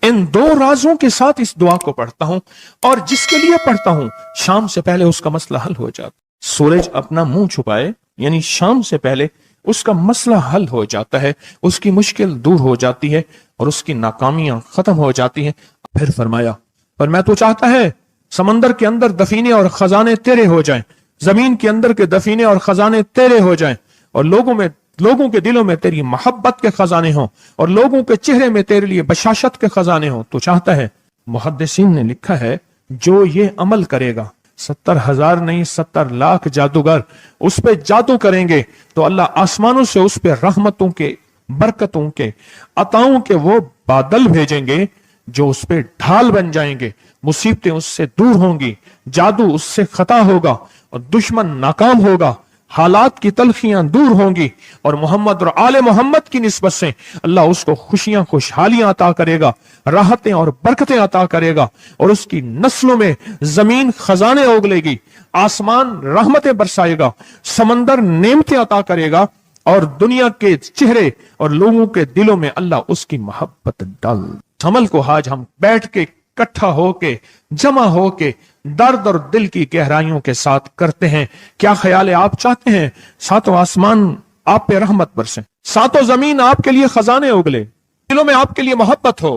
इन दो राजों के साथ इस दुआ को पढ़ता हूं, और जिसके लिए पढ़ता हूं शाम से पहले उसका मसला हल हो जाता। सूरज अपना मुंह छुपाए यानी शाम से पहले उसका मसला हल हो जाता है, उसकी मुश्किल दूर हो जाती है और उसकी नाकामियां खत्म हो जाती हैं। फिर फरमाया, पर मैं तो चाहता है समंदर के अंदर दफीने और खजाने तेरे हो जाएं, जमीन के अंदर के दफीने और खजाने तेरे हो जाएं, और लोगों के दिलों में तेरी मोहब्बत के खजाने हों, और लोगों के चेहरे में तेरे लिए बशाशत के खजाने हों। तो चाहता है, मुहद्दिसीन ने लिखा है, जो ये अमल करेगा 70,000 नहीं 70 लाख जादूगर उस पे जादू करेंगे तो अल्लाह आसमानों से उस पे रहमतों के, बरकतों के, अताओं के वो बादल भेजेंगे जो उस पे ढाल बन जाएंगे। मुसीबतें उससे दूर होंगी, जादू उससे खता होगा और दुश्मन नाकाम होगा, हालात की तलखियां दूर होंगी, और मोहम्मद और आले मोहम्मद की निस्बत से अल्लाह उसको खुशियां, खुशहालियां अता करेगा, राहतें और बरकतें अता करेगा, और उसकी नस्लों में जमीन खजाने उगलेगी, आसमान रहमतें बरसाएगा, समंदर नेमतें अता करेगा, और दुनिया के चेहरे और लोगों के दिलों में अल्लाह उसकी मोहब्बत डाल। अमल को आज हम बैठ के इकट्ठा होके, जमा होके, दर्द और दिल की गहराइयों के साथ करते हैं। क्या ख्याल है? आप चाहते हैं सातों आसमान आप पे रहमत बरसे, सातों जमीन आपके लिए खजाने उगले, दिलों में आपके लिए मोहब्बत हो,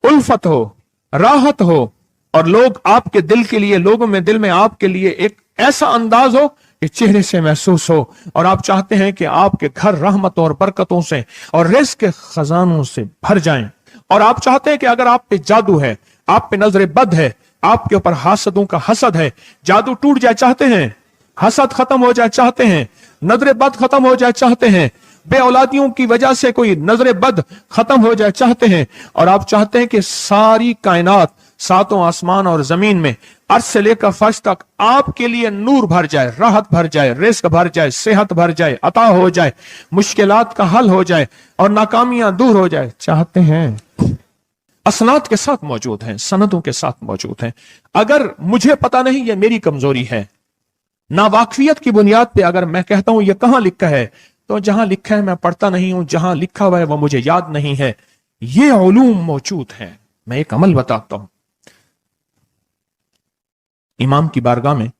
उल्फत हो, राहत हो, और लोग आपके दिल के लिए, लोगों में दिल में आपके लिए एक ऐसा अंदाज हो कि चेहरे से महसूस हो, और आप चाहते हैं कि आपके घर रहमतों और बरकतों से और रिज़्क़ के खजानों से भर जाएं, और आप चाहते हैं कि अगर आप पे जादू है, आप पे नजर बद है, आपके ऊपर हासदों का हसद है, जादू टूट जाए चाहते हैं, हसद खत्म हो जाए चाहते हैं, नजर बद खत्म हो जाए चाहते हैं, बे औलादियों की वजह से कोई नजर बद खत्म हो जाए चाहते हैं, और आप चाहते हैं कि सारी कायनात, सातों आसमान और जमीन में अर्श से लेकर फर्श तक आपके लिए नूर भर जाए, राहत भर जाए, रिज़्क़ भर जाए, सेहत भर जाए, अता हो जाए, मुश्किलात का हल हो जाए और नाकामियां दूर हो जाए चाहते हैं। असनाद के साथ मौजूद हैं, सनदों के साथ मौजूद हैं। अगर मुझे पता नहीं, ये मेरी कमजोरी है, ना वाकफियत की बुनियाद पे अगर मैं कहता हूं ये कहां लिखा है, तो जहां लिखा है मैं पढ़ता नहीं हूं, जहां लिखा हुआ है वो मुझे याद नहीं है। ये उलूम मौजूद हैं। मैं एक अमल बताता हूं। इमाम की बारगाह में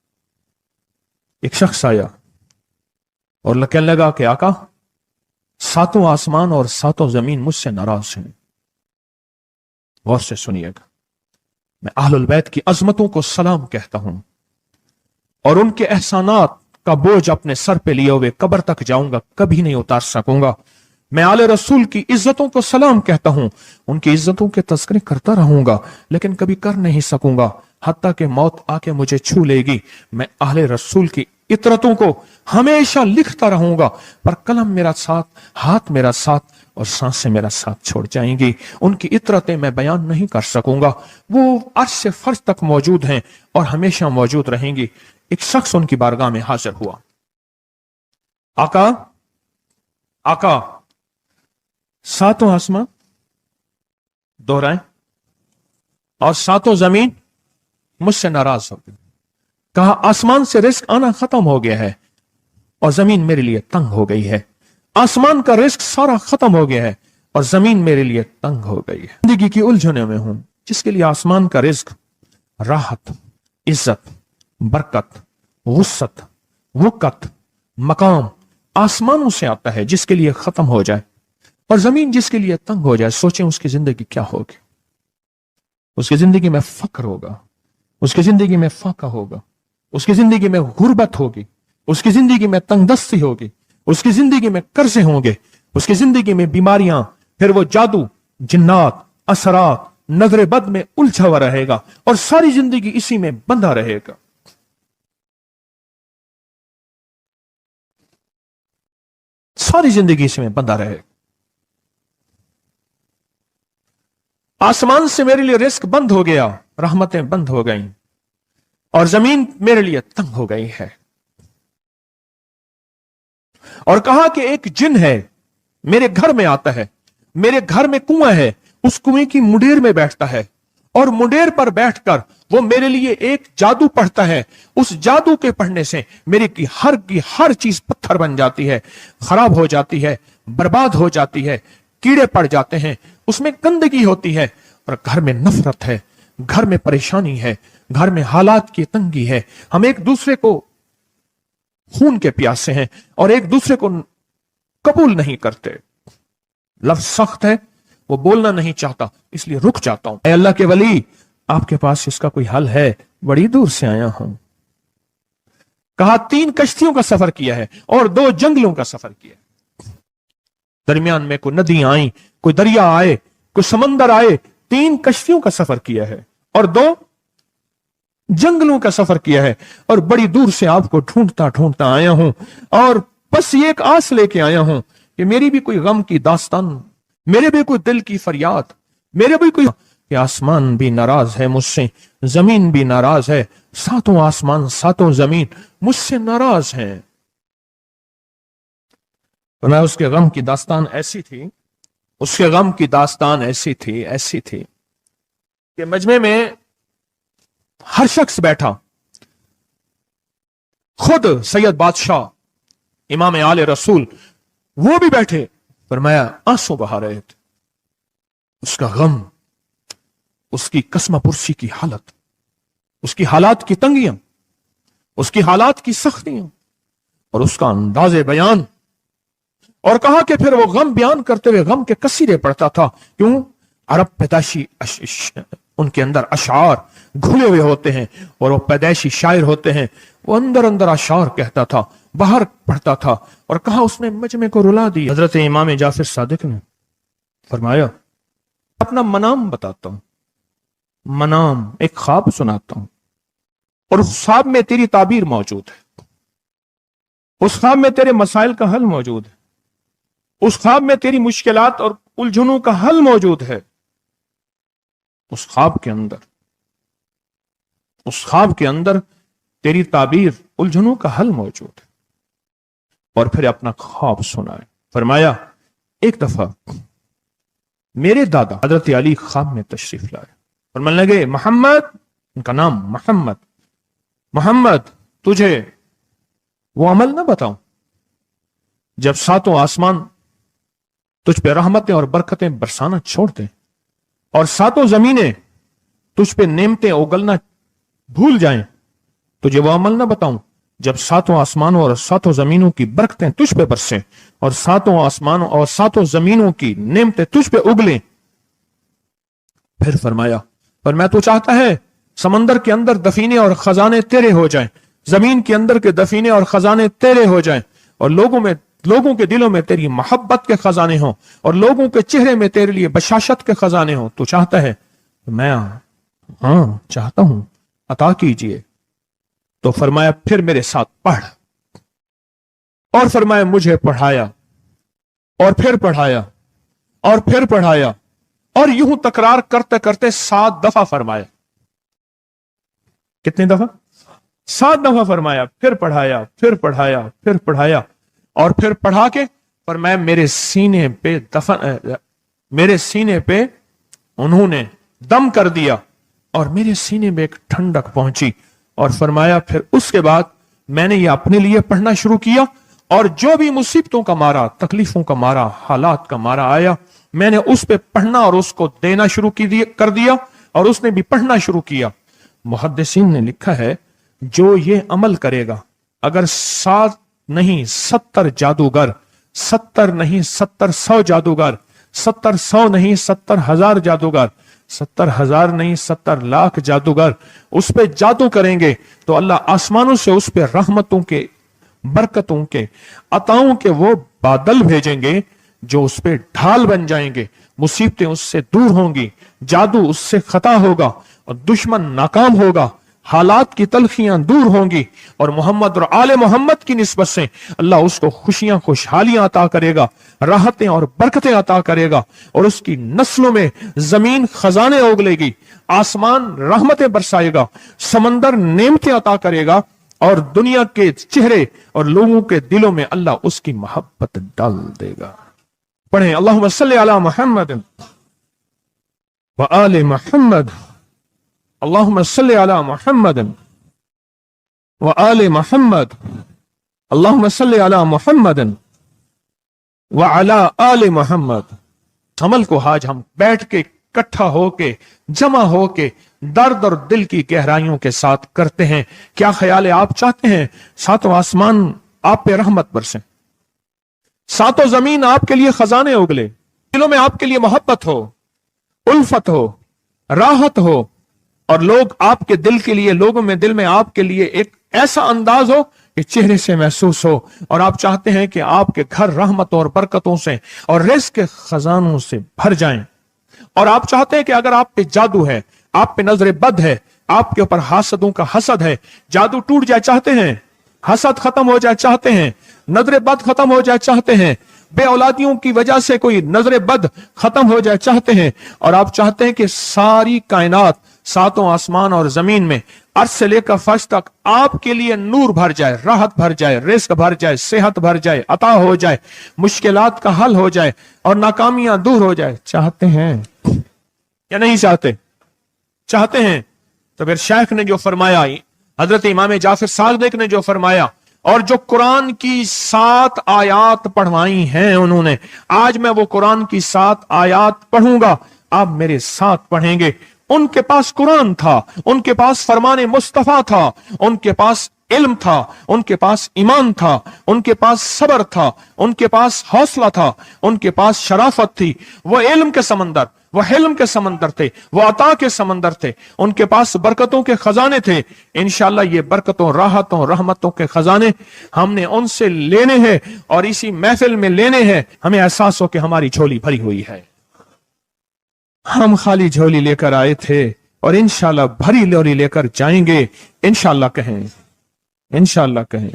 एक शख्स आया और कहने लगा कि आका, सातों आसमान और सातों जमीन मुझसे नाराज हैं। गौर से सुनिएगा, मैं अहलुल बैत की अजमतों को सलाम कहता हूं और उनके एहसानात का बोझ अपने सर पे लिए हुए कब्र तक जाऊंगा, कभी नहीं उतार सकूंगा। मैं आले रसूल की इज्जतों को सलाम कहता हूं, उनकी इज्जतों के तस्करे करता रहूंगा, लेकिन कभी कर नहीं सकूंगा, हत्ता कि मौत आके मुझे छू लेगी। मैं आले रसूल की इतरतों को हमेशा लिखता रहूंगा, पर कलम मेरा साथ, हाथ मेरा साथ और सांसें मेरा साथ छोड़ जाएंगी। उनकी इतरतें मैं बयान नहीं कर सकूंगा। वो अर्श से फर्श तक मौजूद हैं और हमेशा मौजूद रहेंगी। एक शख्स उनकी बारगाह में हाजिर हुआ। आका, आका, सातों आसमां दोहराएं और सातों जमीन मुझसे नाराज हो गई। कहा, आसमान से रिज़्क़ आना खत्म हो गया है और जमीन मेरे लिए तंग हो गई है। आसमान का रिज़्क़ सारा खत्म हो गया है और जमीन मेरे लिए तंग हो गई है। जिंदगी की उलझनों में हूं, जिसके लिए आसमान का रिज़्क़, राहत, इज्जत, बरकत, वुसअत, वक़्त, मकाम आसमानों से आता है, जिसके लिए खत्म हो जाए और जमीन जिसके लिए तंग हो जाए। सोचें उसकी जिंदगी क्या होगी। उसकी जिंदगी में फक्र होगा, उसकी जिंदगी में फाका होगा, उसकी जिंदगी में गुर्बत होगी, उसकी जिंदगी में तंगदस्ती होगी, उसकी जिंदगी में कर्जे होंगे, उसकी जिंदगी में बीमारियां, फिर वो जादू, जिन्नात, असरात, नजर बद में उलझा हुआ रहेगा और सारी जिंदगी इसी में बंधा रहेगा। सारी जिंदगी इसी में बंधा रहेगा। आसमान से मेरे लिए रिज़्क़ बंद हो गया, रहमतें बंद हो गईं और जमीन मेरे लिए तंग हो गई है। और कहा कि एक जिन है, मेरे घर में आता है, मेरे घर में कुआं है, उस कुएं की मुंडेर में बैठता है और मुंडेर पर बैठकर वो मेरे लिए एक जादू पढ़ता है। उस जादू के पढ़ने से मेरी की हर चीज पत्थर बन जाती है, खराब हो जाती है, बर्बाद हो जाती है, कीड़े पड़ जाते हैं, उसमें गंदगी होती है اور گھر میں نفرت ہے، گھر میں پریشانی ہے، گھر میں حالات کی تنگی ہے، ہم ایک دوسرے کو خون کے پیاسے ہیں اور ایک دوسرے کو قبول نہیں کرتے، لفظ سخت ہے، وہ بولنا نہیں چاہتا، اس لیے رک جاتا ہوں۔ اے اللہ کے ولی، آپ کے پاس اس کا کوئی حل ہے؟ بڑی دور سے آیا ہوں۔ کہا 3 کشتیوں کا سفر کیا ہے اور 2 جنگلوں کا سفر کیا ہے، درمیان میں کوئی ندیاں آئیں، کوئی دریا آئے، کوئی سمندر آئے، 3 کشتیوں کا سفر کیا ہے اور 2 جنگلوں کا سفر کیا ہے، اور بڑی دور سے آپ کو ڈھونڈتا ڈھونڈتا آیا ہوں، اور بس یہ ایک آس لے کے آیا ہوں کہ میری بھی کوئی غم کی داستان، میرے بھی کوئی دل کی فریاد، میرے بھی کوئی، کہ آسمان بھی ناراض ہے مجھ سے، زمین بھی ناراض ہے، 7 آسمان 7 زمین مجھ سے ناراض ہیں۔ اس کے غم کی داستان ایسی تھی، اس کے غم کی داستان ایسی تھی کہ مجمع میں ہر شخص بیٹھا، خود سید بادشاہ امام آل رسول وہ بھی بیٹھے، فرمایا آنسو بہا رہے تھے، اس کا غم، اس کی قسمہ پرسی کی حالت، اس کی حالات کی تنگیاں، اس کی حالات کی سختیاں اور اس کا انداز بیان، اور کہا کہ پھر وہ غم بیان کرتے ہوئے غم کے قصیدے پڑھتا تھا۔ کیوں؟ عرب پیدائشی ان کے اندر اشعار گھلے ہوئے ہوتے ہیں اور وہ پیدائشی شاعر ہوتے ہیں، وہ اندر اندر اشعار کہتا تھا، باہر پڑھتا تھا، اور کہا اس نے مجمع کو رلا دیا۔ حضرت امام جعفر صادق نے فرمایا اپنا منام بتاتا ہوں، منام ایک خواب سناتا ہوں، اور اس خواب میں تیری تعبیر موجود ہے، اس خواب میں تیرے مسائل کا حل موجود ہے، اس خواب میں تیری مشکلات اور الجھنوں کا حل موجود ہے، اس خواب کے اندر تیری تعبیر الجھنوں کا حل موجود ہے۔ اور پھر اپنا خواب سنائے۔ فرمایا ایک دفعہ میرے دادا حضرت علی خواب میں تشریف لائے، فرمانے لگے محمد، ان کا نام محمد تجھے وہ عمل نہ بتاؤں جب 7 آسمان تجھ پہ رحمتیں اور برکتیں برسانا چھوڑ دیں اور 7 زمینیں تجھ پہ نعمتیں اگلنا بھول جائیں، تجھے وہ عمل نہ بتاؤں جب 7 آسمانوں اور 7 زمینوں کی برکتیں تجھ پہ برسیں اور 7 آسمانوں اور 7 زمینوں کی نعمتیں تجھ پہ اگلیں۔ پھر فرمایا تو چاہتا ہے سمندر کے اندر دفینے اور خزانے تیرے ہو جائیں، زمین کے اندر کے دفینے اور خزانے تیرے ہو جائیں، اور لوگوں کے دلوں میں تیری محبت کے خزانے ہوں اور لوگوں کے چہرے میں تیرے لیے بشاشت کے خزانے ہوں۔ تو چاہتا ہے؟ میں ہاں چاہتا ہوں، عطا کیجئے۔ تو فرمایا پھر میرے ساتھ پڑھ، اور فرمایا مجھے پڑھایا اور پھر پڑھایا اور پھر پڑھایا، اور یوں تکرار کرتے کرتے 7 دفعہ فرمایا۔ کتنی دفعہ؟ 7 دفعہ فرمایا، پھر پڑھایا، پھر پڑھایا، پھر پڑھایا، اور پھر پڑھا کے فرمایا میرے سینے پہ انہوں نے دم کر دیا اور میرے سینے میں ایک ٹھنڈک پہنچی، اور فرمایا پھر اس کے بعد میں نے یہ اپنے لیے پڑھنا شروع کیا، اور جو بھی مصیبتوں کا مارا، تکلیفوں کا مارا، حالات کا مارا آیا، میں نے اس پہ پڑھنا اور اس کو دینا شروع کر دیا، اور اس نے بھی پڑھنا شروع کیا۔ محدثین نے لکھا ہے جو یہ عمل کرے گا، اگر 7 نہیں 70 جادوگر، 70 نہیں 100 جادوگر، 100 نہیں 70,000 جادوگر، 70,000 نہیں 70 لاکھ جادوگر اس پہ جادو کریں گے، تو اللہ آسمانوں سے اس پہ رحمتوں کے، برکتوں کے، عطاؤں کے وہ بادل بھیجیں گے جو اس پہ ڈھال بن جائیں گے، مصیبتیں اس سے دور ہوں گی، جادو اس سے خطا ہوگا اور دشمن ناکام ہوگا، حالات کی تلخیاں دور ہوں گی، اور محمد اور آل محمد کی نسبت سے اللہ اس کو خوشیاں، خوشحالیاں عطا کرے گا، راحتیں اور برکتیں عطا کرے گا، اور اس کی نسلوں میں زمین خزانے اگلے گی، آسمان رحمتیں برسائے گا، سمندر نعمتیں عطا کرے گا، اور دنیا کے چہرے اور لوگوں کے دلوں میں اللہ اس کی محبت ڈال دے گا۔ پڑھیں اللہم صلی علی محمد وآل محمد، اللہم صلی علی محمد وآل محمد، اللہم صلی علی محمد وعلی آل محمد۔ عمل کو آج ہم بیٹھ کے इकट्ठा होके, जमा होके दर्द और दिल की गहराइयों के साथ करते हैं। क्या ख्याल है, आप चाहते हैं सातों आसमान आप पे रहमत बरसे, सातों जमीन आपके लिए खजाने उगले, दिलों में आपके लिए मोहब्बत हो, उल्फत हो, राहत हो, और लोग आपके दिल के लिए, लोगों में दिल में आपके लिए एक ऐसा अंदाज हो कि चेहरे से महसूस हो, और आप चाहते हैं कि आपके घर रहमतों और बरकतों से और रिज़्क़ के खजानों से भर जाएं, और आप चाहते हैं कि अगर आप पे जादू है, आप पे नजर बद है, आपके ऊपर हासदों का हसद है, जादू टूट जाए चाहते हैं, हसद खत्म हो जाए चाहते हैं, नजर बद खत्म हो जाए चाहते हैं, बे औलादियों की वजह से कोई नजर बद खत्म हो जाए चाहते हैं, और आप चाहते हैं कि सारी कायनात, सातों आसमान और जमीन में अर्श से लेकर फर्श तक आपके लिए नूर भर जाए, राहत भर जाए, रिज़्क़ भर जाए, सेहत भर जाए, अता हो जाए, मुश्किलात का हल हो जाए और नाकामियां दूर हो जाए, चाहते हैं या नहीं चाहते? चाहते हैं। तो फिर शेख ने जो फरमाया, हजरत इमाम जाफर सादिक ने जो फरमाया, और जो कुरान की 7 आयात पढ़वाई हैं उन्होंने, आज मैं वो कुरान की 7 आयात पढ़ूंगा, आप मेरे साथ पढ़ेंगे। उनके पास कुरान था, उनके पास फरमाने मुस्तफा था, उनके पास इल्म था, उनके पास ईमान था, उनके पास सब्र था, उनके पास हौसला था, उनके पास शराफत थी। वो इल्म के समंदर, वो हिल्म के समंदर थे, वो अता के समंदर थे, उनके पास बरकतों के खजाने थे। इंशाअल्लाह ये बरकतों, राहतों, रहमतों के खजाने हमने उनसे लेने हैं और इसी महफिल में लेने हैं। हमें एहसास हो कि हमारी झोली भरी हुई है, हम खाली झोली लेकर आए थे और इंशाअल्लाह भरी झोली लेकर जाएंगे। इंशाअल्लाह कहें, इंशाअल्लाह कहें,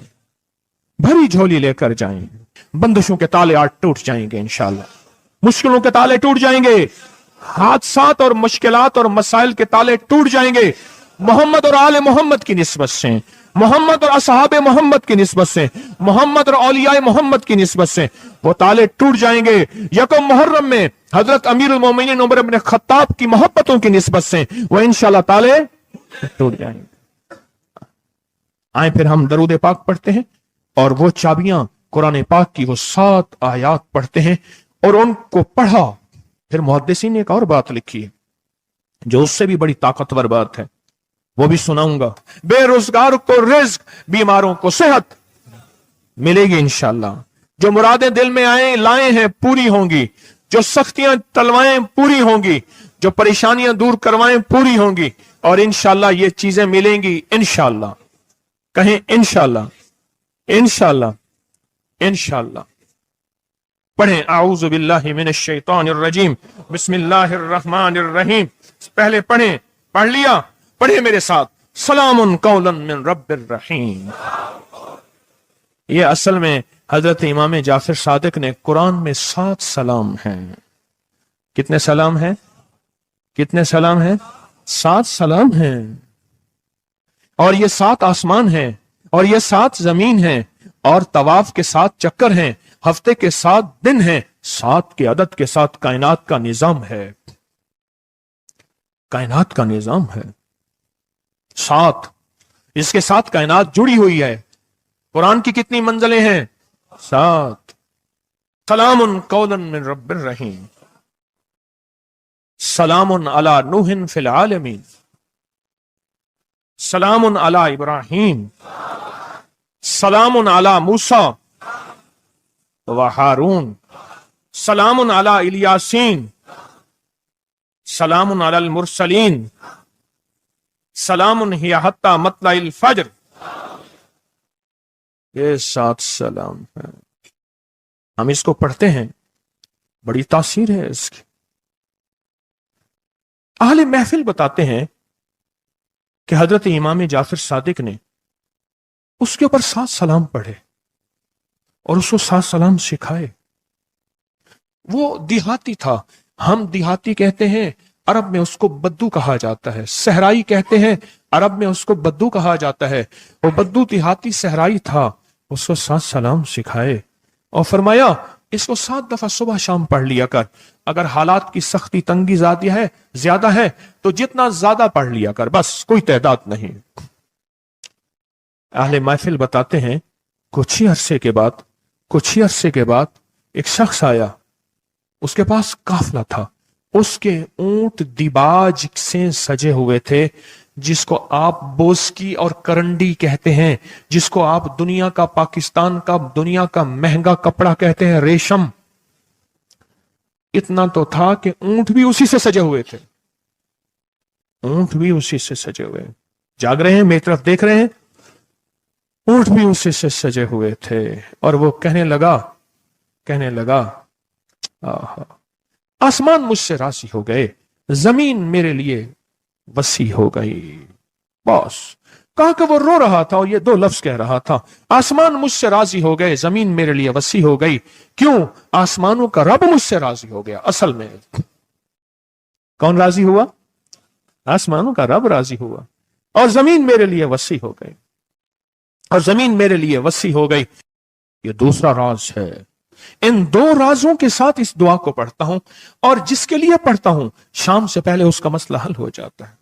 भरी झोली लेकर जाएंगे। बंदिशों के ताले आज टूट जाएंगे इंशाअल्लाह, मुश्किलों के ताले टूट जाएंगे, हादसात और मुश्किलात और मसाइल के ताले टूट जाएंगे। मोहम्मद और आले मोहम्मद की निस्बत से, मोहम्मद और असहाबे मोहम्मद की निस्बत से, मोहम्मद और औलियाए मोहम्मद की निस्बत से वो ताले टूट जाएंगे। यकम मुहर्रम में हजरत अमीरुल मोमिनीन उमर इब्न खत्ताब की मोहब्बतों की निस्बत से वो इंशाअल्लाह ताले टूट जाएंगे। आए फिर हम दरूद पाक पढ़ते हैं और वो चाबियां कुरान पाक की वो 7 आयात पढ़ते हैं और उनको पढ़ा। फिर मुहद्दिसीन ने एक और बात लिखी है जो उससे भी बड़ी ताकतवर बात है, वो भी सुनाऊंगा। बेरोजगार को रिज्क, बीमारों को सेहत मिलेगी इंशाअल्लाह। जो मुरादें दिल में आए लाए हैं पूरी होंगी, जो सख्तियां टलवाएं पूरी होंगी, जो परेशानियां दूर करवाएं पूरी होंगी, और इंशाअल्लाह ये चीजें मिलेंगी इंशाअल्लाह। कहें इंशाअल्लाह, इंशाअल्लाह, इंशाअल्लाह। पढ़ें आऊज़ु बिल्लाहि मिनश शैतानिर रजीम, बिस्मिल्लाहिर रहमानिर रहीम। पहले पढ़ें, पढ़ लिया, पढ़े मेरे साथ, सलामुन कौलन मिन रब्बिर रहीम। ये असल में हजरत इमाम जाफर सादिक ने कुरान में 7 सलाम हैं। कितने सलाम हैं? कितने सलाम हैं? 7 सलाम हैं। और ये 7 आसमान हैं, और ये 7 जमीन हैं, और तवाफ के 7 चक्कर हैं, हफ्ते के 7 दिन हैं, 7 के अदद के साथ कायनात का निजाम है। कायनात का निजाम है 7, इसके साथ कायनात जुड़ी हुई है। कुरान की कितनी मंजिलें हैं? 7। सलामुन कौलन मिन रब्बिर रहीम, सलामुन अला नूहिन फिल आलमीन, सलामुन अला इब्राहीम, सलामुन अला मूसा व हारून, सलामुन अला इलियासीन, सलामुन अलल मुरसलीन, सलामुन हिया हत्ता मतलाइल फज्र। ये 7 सलाम है। हम इसको पढ़ते हैं, बड़ी तासीर है इसकी। अहले महफिल बताते हैं कि हजरत इमाम जाफर सादिक ने उसके ऊपर 7 सलाम पढ़े और उसको 7 सलाम सिखाए। वो देहाती था, हम देहाती कहते हैं, अरब में उसको बद्दू कहा जाता है। सहराई कहते हैं, अरब में उसको बद्दू कहा जाता है। वो बद्दू देहाती सहराई था, उसको 7 सलाम सिखाए और फरमाया इसको 7 दफा सुबह शाम पढ़ लिया कर। अगर हालात की सख्ती तंगी ज्यादा है तो जितना ज्यादा पढ़ लिया कर, बस कोई तादाद नहीं। अहले महफिल बताते हैं कुछ ही अरसे के बाद एक शख्स आया, उसके पास काफिला था, उसके ऊंट दिबाज से सजे हुए थे, जिसको आप बोस्की और करंडी कहते हैं, जिसको आप दुनिया का, पाकिस्तान का दुनिया का महंगा कपड़ा कहते हैं, रेशम। इतना तो था कि ऊंट भी उसी से सजे हुए थे, ऊंट भी उसी से सजे हुए। जाग रहे हैं, मेरी तरफ देख रहे हैं? ऊंट भी उसी से सजे हुए थे। और वो कहने लगा आहा, आसमान मुझसे राजी हो गए, जमीन मेरे लिए वसी हो गई। बस कहा कि वो रो रहा था और ये दो लफ्ज कह रहा था, आसमान मुझसे राजी हो गए, जमीन मेरे लिए वसी हो गई। क्यों? आसमानों का रब मुझसे राजी हो गया। असल में कौन राजी हुआ? आसमानों का रब राजी हुआ, और जमीन मेरे लिए वसी हो गई, और जमीन मेरे लिए वसी हो गई। ये दूसरा राज है। इन दो राजों के साथ इस दुआ को पढ़ता हूं, और जिसके लिए पढ़ता हूं शाम से पहले उसका मसला हल हो जाता है।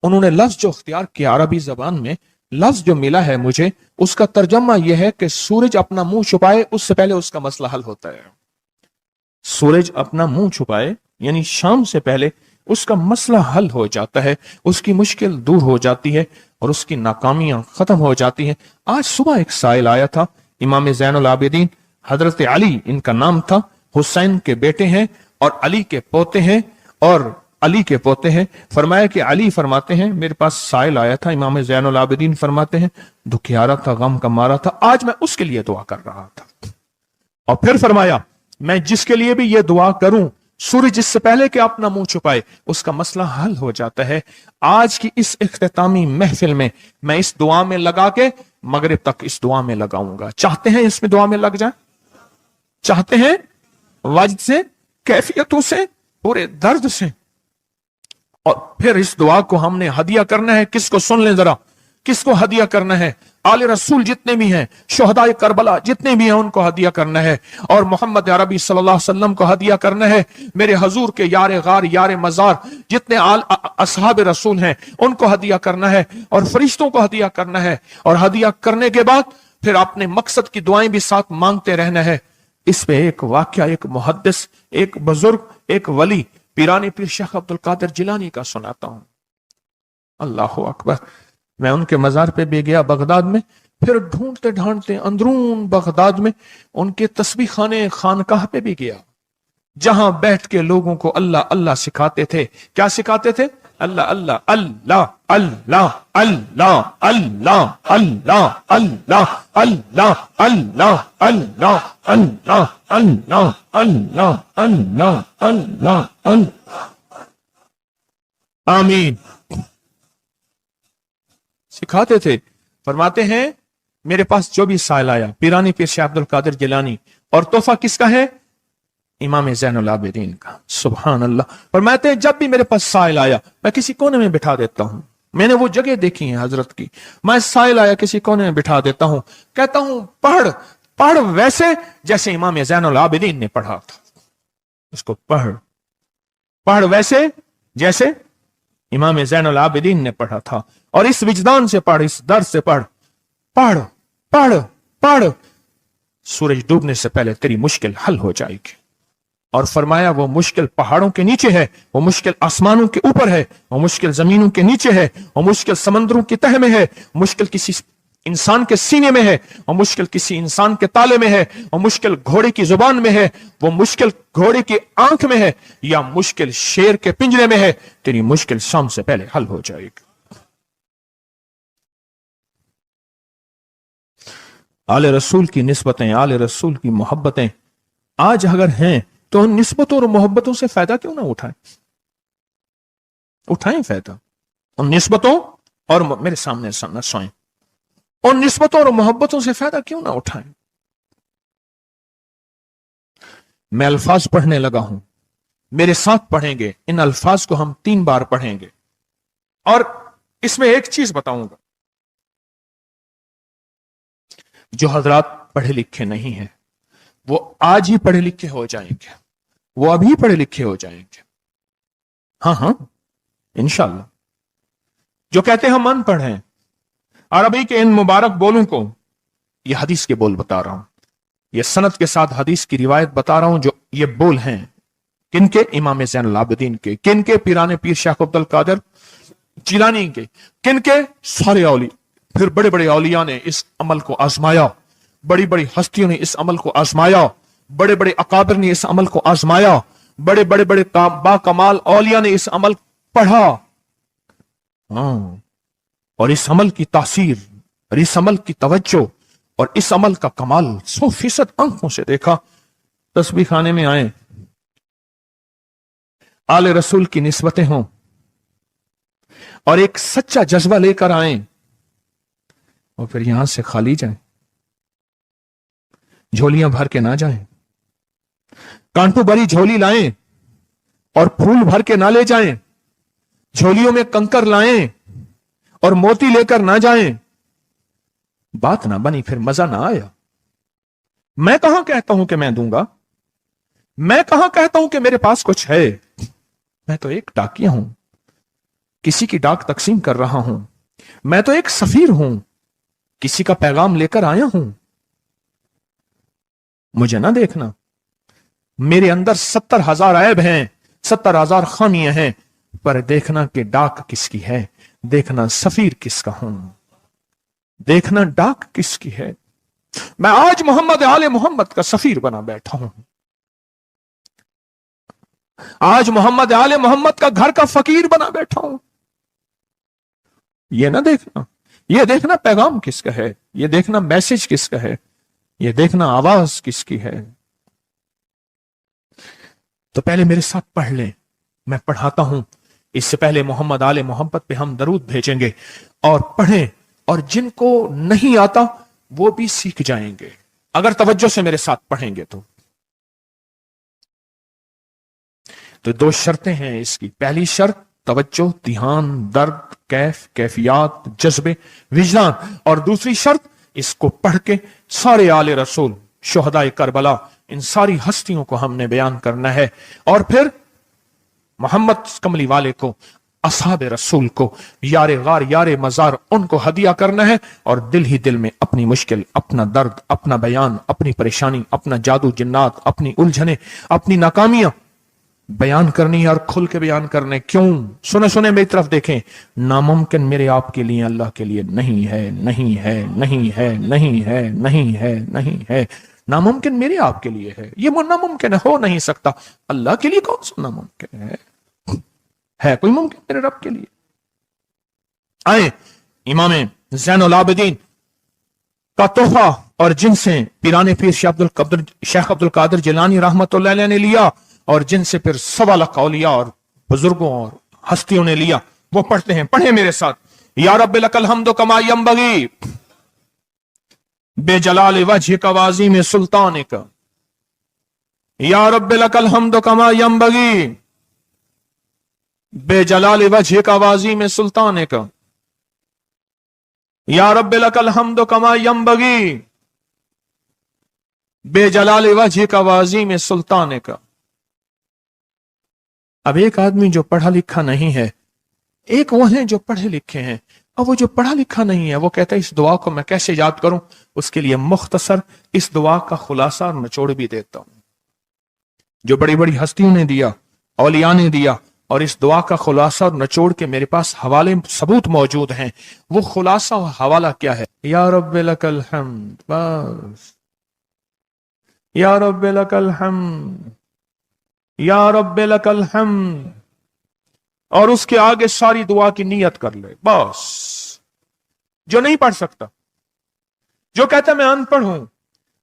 उन्होंने लफ्ज जो इख्तियार किया अरबी जबान में, लफ्ज जो मिला है मुझे, उसका तर्जमा यह है कि सूरज अपना मुंह छुपाए उससे पहले उसका मसला हल होता है। सूरज अपना मुंह छुपाए यानी शाम से पहले उसका मसला हल हो जाता है, उसकी मुश्किल दूर हो जाती है और उसकी नाकामियां खत्म हो जाती हैं। आज सुबह एक साइल आया था, इमाम ज़ैनुल आबिदीन हजरत अली इनका नाम था, हुसैन के बेटे हैं और अली के पोते हैं, और अली के पोते हैं। फरमाया कि अली फरमाते हैं, मेरे पास साइल आया था, इमाम ज़ैनुल आबिदीन फरमाते हैं, दुखियारा था, गम का मारा था, आज मैं उसके लिए दुआ कर रहा था। और फिर फरमाया, मैं जिसके लिए भी ये दुआ करूं, सूरज इससे पहले कि अपना मुंह छुपाए उसका मसला हल हो जाता है। आज की इस इख्तितामी महफिल में मैं इस दुआ में लगा के मगरिब तक इस दुआ में लगाऊंगा। चाहते हैं इसमें दुआ में लग जाए? चाहते हैं? वजद से, कैफियतों से, पूरे दर्द से। और फिर इस दुआ को हमने हदिया करना है। किसको? सुन लें जरा, किसको हदिया करना है? आले रसूल जितने भी हैं, शोहदाए करबला जितने भी हैं, उनको हदिया करना है। और मोहम्मद अरबी सल्लल्लाहु अलैहि वसल्लम को हदिया करना है। मेरे हजूर के यार गार, यार मजार जितने असहाब रसूल हैं, उनको हदिया करना है, और फरिश्तों को हदिया करना है। और हदिया करने के बाद फिर अपने मकसद की दुआएं भी साथ मांगते रहना है। इस पे एक वाक्या, एक मुहद्दिस, एक बुजुर्ग, एक वली, पीरानी पीर शेख अब्दुल कादिर जिलानी का सुनाता हूं। अल्लाह अकबर। मैं उनके मजार पे भी गया बगदाद में, फिर ढूंढते ढांढते अंदरून बगदाद में उनके तस्बीह खाने खानकाह पे भी गया, जहां बैठ के लोगों को अल्लाह अल्लाह सिखाते थे। क्या सिखाते थे? अल्लाह अल्लाह अल्लाह अल्लाह अल्लाह अल्लाह अल्लाह अल्लाह अल्लाह अल्लाह अल्लाह अल्लाह अल्लाह अल्लाह अल्लाह अल्लाह अल्लाह। आमीन। सिखाते थे। फरमाते हैं, मेरे पास जो भी साइल आया, पीरानी पीर शेख अब्दुल कादिर जिलानी, और तोहफा किसका है? इमाम ज़ैनुल आबिदीन का। सुभान अल्लाह। फरमाते हैं, जब भी मेरे पास साइल आया, मैं किसी कोने में बिठा देता हूं। मैंने वो जगह देखी है हजरत की, मैं साइल आया किसी कोने में बिठा देता हूं, कहता हूं पढ़ पढ़ वैसे जैसे इमाम ज़ैनुल आबिदीन ने पढ़ा था। उसको पढ़ पढ़ वैसे जैसे इमाम ज़ैनुल आबिदीन ने पढ़ा था, और इस विजदान से पढ़, इस दर्द से पढ़, पढ़ पढ़ पढ़। सूरज डूबने से पहले तेरी मुश्किल हल हो जाएगी। और फरमाया, वो मुश्किल पहाड़ों के नीचे है, वो मुश्किल आसमानों के ऊपर है, वो मुश्किल जमीनों के नीचे है, वो मुश्किल समंदरों की तह में है, मुश्किल किसी इंसान के सीने में है, वो मुश्किल किसी इंसान के ताले में है, वो मुश्किल घोड़े की जुबान में है, वो मुश्किल घोड़े की आंख में है, या मुश्किल शेर के पिंजरे में है। तेरी मुश्किल शाम से पहले हल हो जाएगी। आले रसूल की निस्बतें, आले रसूल की मोहब्बतें आज अगर हैं, तो उन निस्बतों और मोहब्बतों से फायदा क्यों ना उठाएं? उठाएं फायदा उन निस्बतों और, मेरे सामने न सोएं, उन निस्बतों और मोहब्बतों से फायदा क्यों ना उठाएं? मैं अल्फाज पढ़ने लगा हूं, मेरे साथ पढ़ेंगे। इन अल्फाज को हम 3 बार पढ़ेंगे, और इसमें एक चीज बताऊंगा, जो हजरात पढ़े लिखे नहीं हैं, वो आज ही पढ़े लिखे हो जाएंगे, वो अभी पढ़े लिखे हो जाएंगे। हाँ हाँ, इंशाल्लाह। जो कहते हैं हम अनपढ़ हैं, अरबी के इन मुबारक बोलों को, यह हदीस के बोल बता रहा हूं, यह सनद के साथ हदीस की रिवायत बता रहा हूं, जो ये बोल हैं किन के? इमाम ज़ैनुल आबिदीन के। किन के? पीराने पीर शेख अब्दुल कादिर जिलानी के। किन के? सारे औलिया। फिर बड़े बड़े औलिया ने इस अमल को आजमाया, बड़ी बड़ी हस्तियों ने इस अमल को आजमाया, बड़े बड़े अकाबिर ने इस अमल को आजमाया, बड़े बड़े बड़े बाकमाल औलिया ने इस अमल पढ़ा। हाँ, और इस अमल की तासीर और इस अमल की तवज्जो और इस अमल का कमाल 100% आंखों से देखा। तस्बीह खाने में आए, आले रसूल की निस्बतें हों और एक सच्चा जज्बा लेकर आए और फिर यहां से खाली जाएं, झोलियां भर के ना जाएं, कांटों भरी झोली लाएं और फूल भर के ना ले जाएं, झोलियों में कंकर लाएं और मोती लेकर ना जाएं। बात ना बनी, फिर मजा ना आया। मैं कहां कहता हूं कि मैं दूंगा, मैं कहां कहता हूं कि मेरे पास कुछ है। मैं तो एक डाकिया हूं, किसी की डाक तकसीम कर रहा हूं। मैं तो एक सफीर हूं, किसी का पैगाम लेकर आया हूं। मुझे ना देखना, मेरे अंदर 70,000 ऐब हैं, 70,000 खामियां हैं, पर देखना कि डाक किसकी है, देखना सफीर किसका हूं, देखना डाक किसकी है। मैं आज मोहम्मद आले मोहम्मद का सफीर बना बैठा हूं। आज मोहम्मद आले मोहम्मद का घर का फकीर बना बैठा हूं। यह ना देखना, यह देखना पैगाम किसका है, यह देखना मैसेज किसका है, यह देखना आवाज किसकी है। तो पहले मेरे साथ पढ़ लें, मैं पढ़ाता हूं। इससे पहले मोहम्मद आले मोहम्मद पे हम दरूद भेजेंगे और पढ़ें, और जिनको नहीं आता वो भी सीख जाएंगे अगर तवज्जो से मेरे साथ पढ़ेंगे। तो दो शर्तें हैं इसकी। पहली शर्त तवज्जो, ध्यान, दर्द, कैफियत, जज्बे, विजदान। और दूसरी शर्त, इसको पढ़ के सारे आले रसूल, शुहदाए करबला, इन सारी हस्तियों को हमने बयान करना है। और फिर मोहम्मद कमली वाले को, असहाबे रसूल को, यारे गार यारे मजार, उनको हदिया करना है। और दिल ही दिल में अपनी मुश्किल, अपना दर्द, अपना बयान, अपनी परेशानी, अपना जादू जिन्नात, अपनी उलझने, अपनी नाकामियां बयान करनी और खुल के बयान करने। क्यों? सुने सुने मेरी तरफ देखें। नामुमकिन मेरे आपके लिए अल्लाह के लिए नहीं है, नहीं है, नहीं है, नहीं है, नहीं है, नहीं है। नामुमकिन मेरे आपके लिए है, ये नामुमकिन हो नहीं सकता। अल्लाह के लिए कौन सा नामुमकिन है कोई मुमकिन मेरे रब के लिए? आए इमाम ज़ैनुल आबिदीन का तोहफा, और जिनसे पीराने पीर शेख अब्दुल कादिर जिलानी रहमतुल्लाह अलैह ने लिया, और जिनसे फिर 1.25 लाख औलिया और बुजुर्गों और हस्तियों ने लिया, वो पढ़ते हैं। पढ़े मेरे साथ। या रब्बि लकल हम्दु कमा यंबगी बेजलाल वजहिक वाज़ीम सुल्तानिक। या रब्बि लकल हम्दु कमा यंबगी बेजलाल वजहिक वाज़ीम सुल्तानिक। या रब्बि लकल हम्दु कमा यंबगी बेजलाल वजहिक वाज़ीम सुल्तानिक। अब एक आदमी जो पढ़ा लिखा नहीं है, एक वो है जो पढ़े लिखे हैं। अब वो जो पढ़ा लिखा नहीं है, वो कहता है इस दुआ को मैं कैसे याद करूं? उसके लिए मुख्तसर इस दुआ का खुलासा और निचोड़ भी देता हूं, जो बड़ी बड़ी हस्तियों ने दिया, औलिया ने दिया। और इस दुआ का खुलासा और निचोड़ के मेरे पास हवाले सबूत मौजूद हैं। वो खुलासा और हवाला क्या है? या रब्बि लकल हम्द, बस। या रब्बि लकल हम्द, या रब्बि लकल हम्द। और उसके आगे सारी दुआ की नियत कर ले, बस। जो नहीं पढ़ सकता, जो कहता मैं अनपढ़ हूं,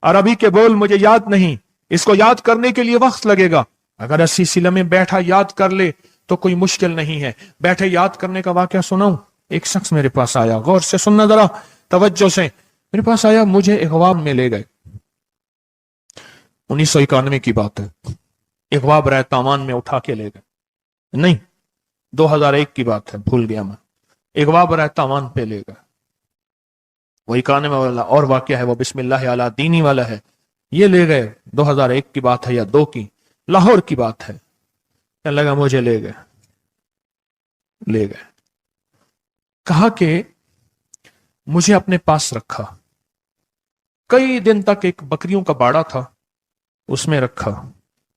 अरबी के बोल मुझे याद नहीं, इसको याद करने के लिए वक्त लगेगा, अगर 80 सिले में बैठा याद कर ले तो कोई मुश्किल नहीं है। बैठे याद करने का वाकया सुनाऊं। एक शख्स मेरे पास आया, गौर से सुनना जरा, तवज्जो से। मेरे पास आया, मुझे इगवाब में ले गए। 1991 की बात है। इगवाब राय तावान में उठा के ले गए, नहीं 2001 की बात है, भूल गया मैं। इगवाब राय तावान पे ले गए। वही काने वाला और वाकया है, वो बिस्मिल्लाह अला दीनी वाला है। ये ले गए, 2001 की बात है या 2 की, लाहौर की बात है। क्या लगा, मुझे ले गए। कहा कि मुझे अपने पास रखा। कई दिन तक एक बकरियों का बाड़ा था, उसमें रखा,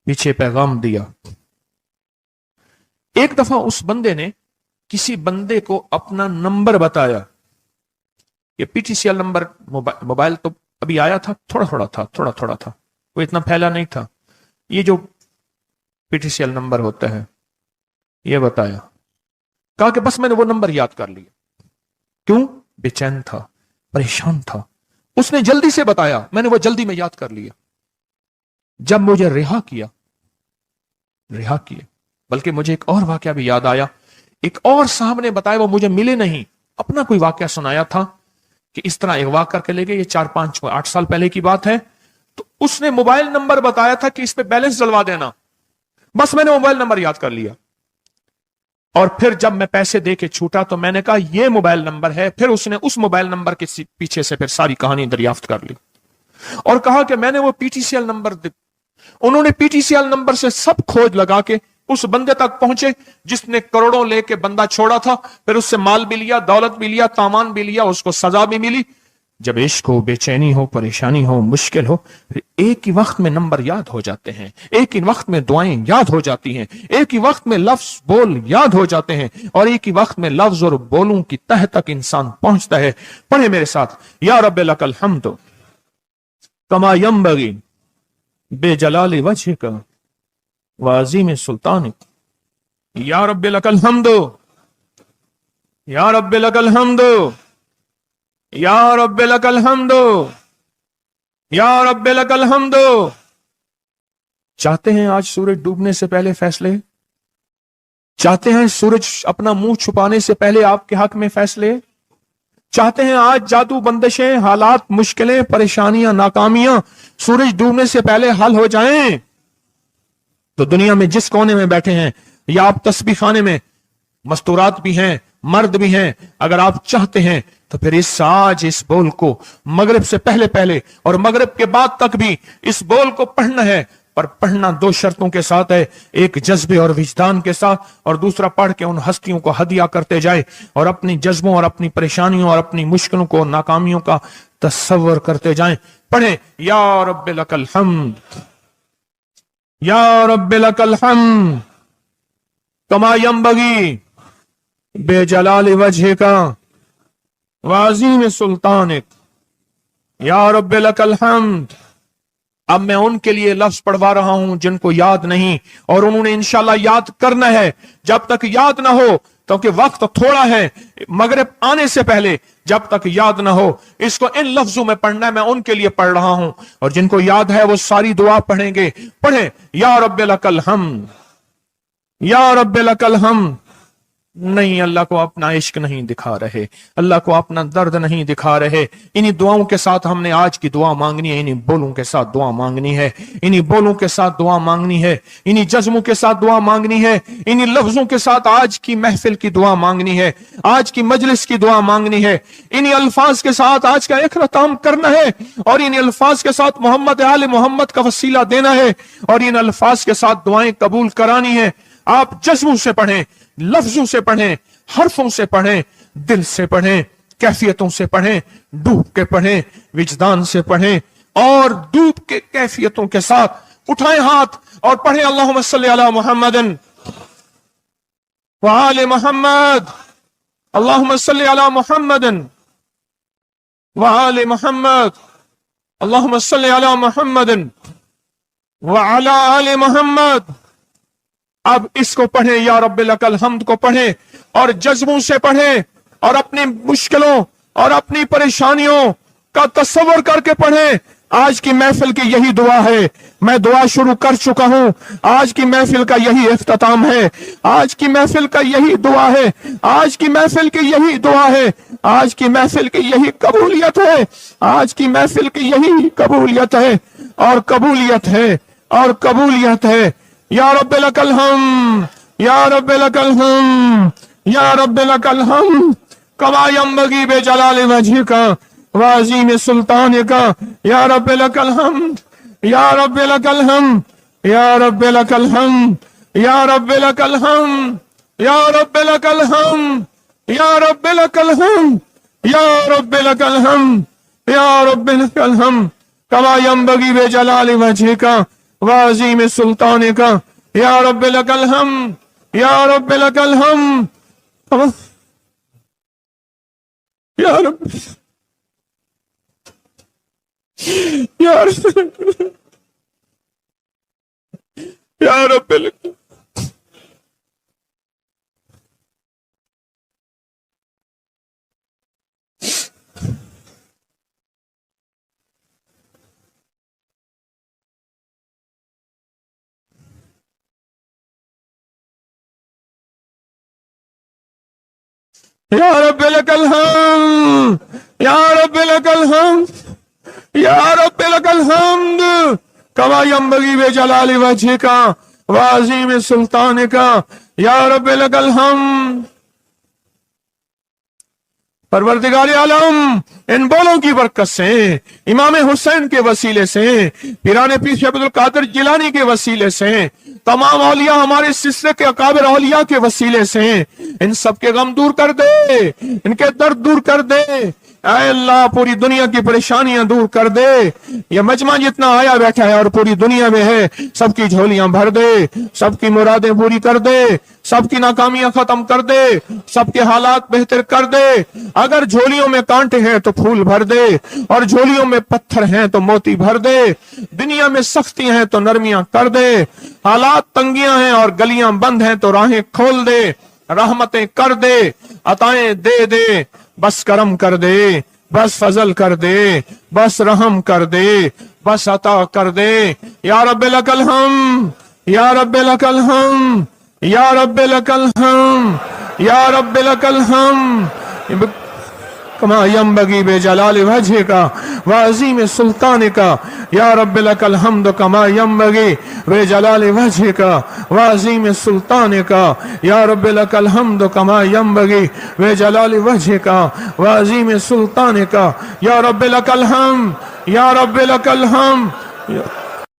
पीछे पैगाम दिया, ایک دفعہ اس بندے نے کسی بندے کو اپنا نمبر بتایا. یہ P T C L number mobile تو ابھی آیا تھا, تھوڑا تھوڑا تھا, وہ اتنا پھیلا نہیں تھا. یہ جو P T C L number ہوتا ہے یہ بتایا, کہا کہ بس میں نے وہ نمبر یاد کر لیا. کیوں؟ بے چین تھا, پریشان تھا. اس نے جلدی سے بتایا, میں نے وہ جلدی میں یاد کر لیا. جب مجھے رہا کیا, بلکہ مجھے ایک اور واقعہ بھی یاد آیا. ایک اور صاحب نے بتایا, وہ مجھے ملے نہیں, اپنا کوئی واقعہ سنایا تھا کہ اس طرح اغوا کر کے لے گئے. یہ 4-5-8 سال پہلے کی بات ہے. تو اس نے موبائل نمبر بتایا تھا کہ اس پہ بیلنس ڈلوا دینا. بس میں نے موبائل نمبر یاد کر لیا. اور پھر جب میں پیسے دے کے چھوٹا تو میں نے کہا یہ موبائل نمبر ہے. پھر اس نے اس موبائل نمبر کے پیچھے سے پھر ساری کہانی دریافت کر لی اور کہا کہ میں نے وہ P T C L number انہوں نے P T C L number سے سب کھوج لگا کے اس بندے تک پہنچے جس نے کروڑوں لے کے بندہ چھوڑا تھا. پھر اس سے مال بھی لیا, دولت بھی لیا, سامان بھی لیا, اس کو سزا بھی ملی. جب عشق ہو, بے چینی ہو, پریشانی ہو, مشکل ہو, پھر ایک ہی وقت میں نمبر یاد ہو جاتے ہیں, ایک ہی وقت میں دعائیں یاد ہو جاتی ہیں, ایک ہی وقت میں لفظ بول یاد ہو جاتے ہیں, اور ایک ہی وقت میں لفظ اور بولوں کی تہ تک انسان پہنچتا ہے. پڑھے میرے ساتھ, یا رب لک الحمد کما ینبغی بے جلال وجہک وعظیم سلطانک. یا رب لک الحمد, یا رب لک الحمد, یا رب لک الحمد, یا رب لک الحمد. چاہتے ہیں آج سورج ڈوبنے سے پہلے فیصلے؟ چاہتے ہیں سورج اپنا منہ چھپانے سے پہلے آپ کے حق میں فیصلے؟ چاہتے ہیں آج جادو, بندشیں, حالات, مشکلیں, پریشانیاں, ناکامیاں سورج ڈوبنے سے پہلے حل ہو جائیں؟ تو دنیا میں جس کونے میں بیٹھے ہیں, یا آپ تسبیح خانے میں, مستورات بھی ہیں, مرد بھی ہیں, اگر آپ چاہتے ہیں تو پھر اس بول کو مغرب سے پہلے اور مغرب کے بعد تک بھی اس بول کو پڑھنا ہے. پر پڑھنا 2 شرطوں کے ساتھ ہے, ایک جذبے اور وجدان کے ساتھ, اور دوسرا پڑھ کے ان ہستیوں کو ہدیہ کرتے جائے اور اپنی جذبوں اور اپنی پریشانیوں اور اپنی مشکلوں کو, ناکامیوں کا تصور کرتے جائیں. پڑھیں, یا رب لک الحمد, یا رب لک الحمد کما ینبغی بے جلال وجہک وعظیم سلطانک. یا رب لک الحمد. اب میں ان کے لیے لفظ پڑھوا رہا ہوں جن کو یاد نہیں, اور انہوں نے انشاءاللہ یاد کرنا ہے. جب تک یاد نہ ہو, کیونکہ وقت تھوڑا ہے, مغرب آنے سے پہلے جب تک یاد نہ ہو اس کو ان لفظوں میں پڑھنا ہے. میں ان کے لیے پڑھ رہا ہوں, اور جن کو یاد ہے وہ ساری دعا پڑھیں گے. پڑھیں, یا رب لک الحمد, یا رب لک الحمد. نہیں, اللہ کو اپنا عشق نہیں دکھا رہے, اللہ کو اپنا درد نہیں دکھا رہے. انہی دعاؤں کے ساتھ ہم نے آج کی دعا مانگنی ہے, انہی بولوں کے ساتھ دعا مانگنی ہے, انہی بولوں کے ساتھ دعا مانگنی ہے, انہی جذبوں کے ساتھ دعا مانگنی ہے, انہی لفظوں کے ساتھ آج کی محفل کی دعا مانگنی ہے, آج کی مجلس کی دعا مانگنی ہے. انہی الفاظ کے ساتھ آج کا اختتام کرنا ہے, اور انہی الفاظ کے ساتھ محمد آل محمد کا وسیلہ دینا ہے, اور ان الفاظ کے ساتھ دعائیں قبول کرانی ہے. آپ جذبوں سے پڑھیں, لفظوں سے پڑھیں, حرفوں سے پڑھیں, دل سے پڑھیں, کیفیتوں سے پڑھیں, ڈوب کے پڑھیں, وجدان سے پڑھیں, اور ڈوب کے کیفیتوں کے ساتھ اٹھائیں ہاتھ اور پڑھیں, اللہم صلی علی محمد وآل محمد, اللہم صلی علی محمد وآل محمد, اللہم صلی علی محمد وعلی آل محمد. اب اس کو پڑھیں, یا رب لک الحمد کو پڑھیں, اور جذبوں سے پڑھیں, اور اپنی مشکلوں اور اپنی پریشانیوں کا تصور کر کے پڑھیں. آج کی محفل کی یہی دعا ہے, میں دعا شروع کر چکا ہوں, آج کی محفل کا یہی اختتام ہے, آج کی محفل کا یہی دعا ہے, آج کی محفل کی یہی دعا ہے, آج کی محفل کی یہی قبولیت ہے, آج کی محفل کی یہی قبولیت ہے, اور قبولیت ہے, اور قبولیت ہے. یا رب لک الحمد, یا رب لک الحمد, یا رب لک الحمد کما ینبغی بے جلال وجہک وعظیم سلطانک. یا رب لک الحمد, یا رب لک الحمد, یا رب لک الحمد, یا رب لک الحمد, یا رب لک الحمد, یا رب لک الحمد, یا رب لک الحمد, یا رب لک الحمد کما ینبغی بے جلال وجہک وعظیم سلطانک. یا رب لک الحمد. یا رب لک الحمد یا رب یا رب یا رب لک یا رب لک الحمد یا رب لک الحمد یا رب لک الحمد کما ینبغی بجلال وجہک وعظیم سلطانک یا رب لک الحمد۔ پروردگار عالم ان بولوں کی برکت سے، امام حسین کے وسیلے سے، پیران پیر شیخ عبد القادر جیلانی کے وسیلے سے، تمام اولیاء ہمارے سلسلے کے اکابر اولیاء کے وسیلے سے ان سب کے غم دور کر دے، ان کے درد دور کر دے، اے اللہ پوری دنیا کی پریشانیاں دور کر دے۔ یہ مجمع جتنا آیا بیٹھا ہے اور پوری دنیا میں ہے، سب کی جھولیاں بھر دے، سب کی مرادیں پوری کر دے، سب کی ناکامیاں ختم کر دے، سب کے حالات بہتر کر دے۔ اگر جھولیوں میں کانٹے ہیں تو پھول بھر دے، اور جھولیوں میں پتھر ہیں تو موتی بھر دے، دنیا میں سختی ہیں تو نرمیاں کر دے، حالات تنگیاں ہیں اور گلیاں بند ہیں تو راہیں کھول دے، رحمتیں کر دے، عطائیں دے دے، بس کرم کر دے، بس فضل کر دے، بس رحم کر دے، بس عطا کر دے۔ یا رب لک الحمد یا رب لک الحمد یا رب لک الحمد یا رب لک الحمد کما ینبغی بجلال وجہک وعظیم سلطانک یا رب لک الحمد کما ینبغی بجلال وجہک وعظیم سلطانک یا رب لک الحمد کما ینبغی بجلال وجہک وعظیم سلطانک یا رب لک الحمد یا رب لک الحمد۔